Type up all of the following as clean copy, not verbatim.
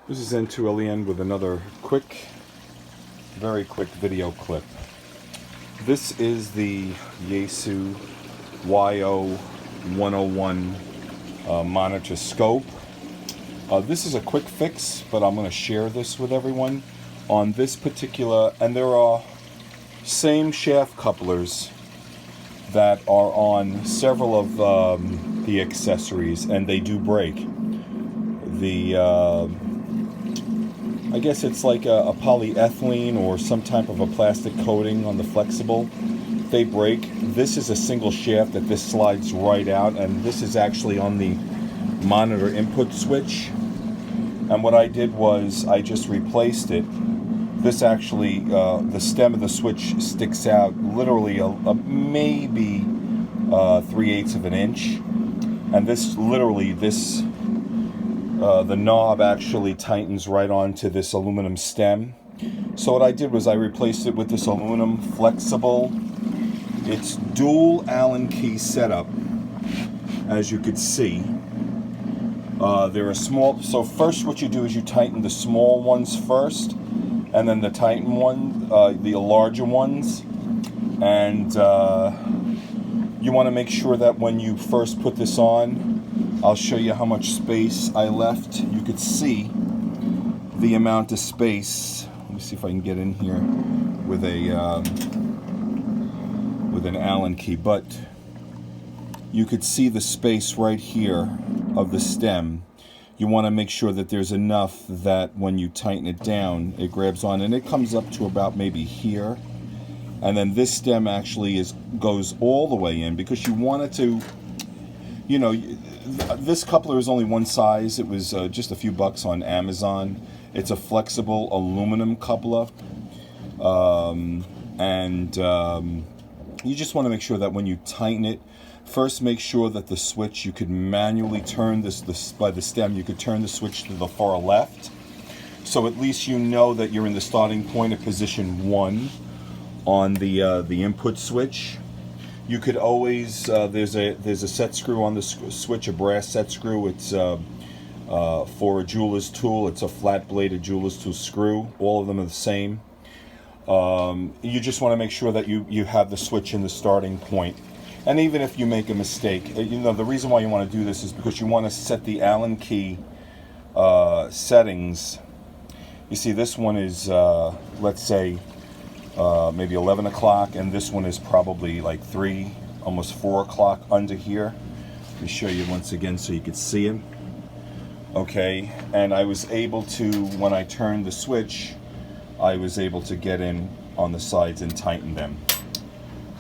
This is ZJIA with another very quick video clip. This is the Yaesu YO-101 monitor scope. This is a quick fix, but I'm going to share this with everyone on this particular, and there are same shaft couplers that are on several of the accessories, and they do break. I guess it's like a polyethylene or some type of a plastic coating on the flexible. They break. This is a single shaft that this slides right out, and this is actually on the monitor input switch. And what I did was I just replaced it. This actually, the stem of the switch sticks out literally maybe 3/8 of an inch, and the knob actually tightens right onto this aluminum stem. So what I did was I replaced it with this aluminum flexible. It's dual Allen key setup, as you could see. They're a small, so first what you do is you tighten the small ones first, and then the the larger ones. And you want to make sure that when you first put this on, I'll show you how much space I left. You could see the amount of space. Let me see if I can get in here with an Allen key, but you could see the space right here of the stem. You want to make sure that there's enough that when you tighten it down, it grabs on, and it comes up to about maybe here. And then this stem actually goes all the way in, because you want it to, you know, this coupler is only one size. It was just a few bucks on Amazon. It's a flexible aluminum coupler, you just want to make sure that when you tighten it, first make sure that the switch, you could manually turn this by the stem. You could turn the switch to the far left, so at least you know that you're in the starting point of position 1 on the input switch. You could always, there's a set screw on the switch, a brass set screw. It's for a jeweler's tool. It's a flat bladed jeweler's tool screw. All of them are the same. You just want to make sure that you have the switch in the starting point. And even if you make a mistake, you know, the reason why you want to do this is because you want to set the Allen key settings. You see, this one is, let's say, maybe 11 o'clock, and this one is probably like 3, almost 4 o'clock under here. Let me show you once again so you could see it. Okay, and I was able to, when I turned the switch, I was able to get in on the sides and tighten them.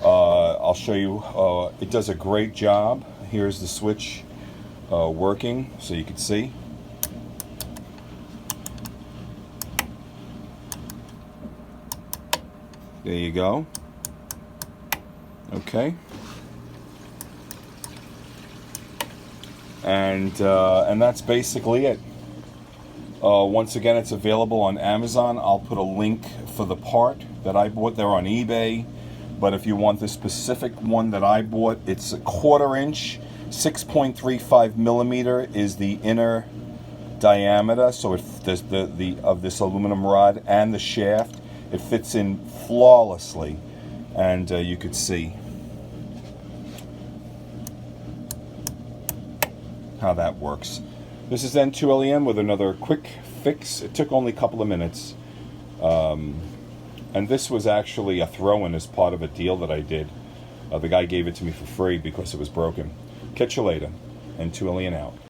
I'll show you, it does a great job. Here's the switch working, so you can see. There you go. Okay. And that's basically it. Once again, it's available on Amazon. I'll put a link for the part that I bought. They're on eBay. But if you want the specific one that I bought, it's a 1/4 inch, 6.35 millimeter is the inner diameter. So there's of this aluminum rod and the shaft. It fits in flawlessly, and you could see how that works. This is ZJIA with another quick fix. It took only a couple of minutes, and this was actually a throw-in as part of a deal that I did. The guy gave it to me for free because it was broken. Catch you later, ZJIA out.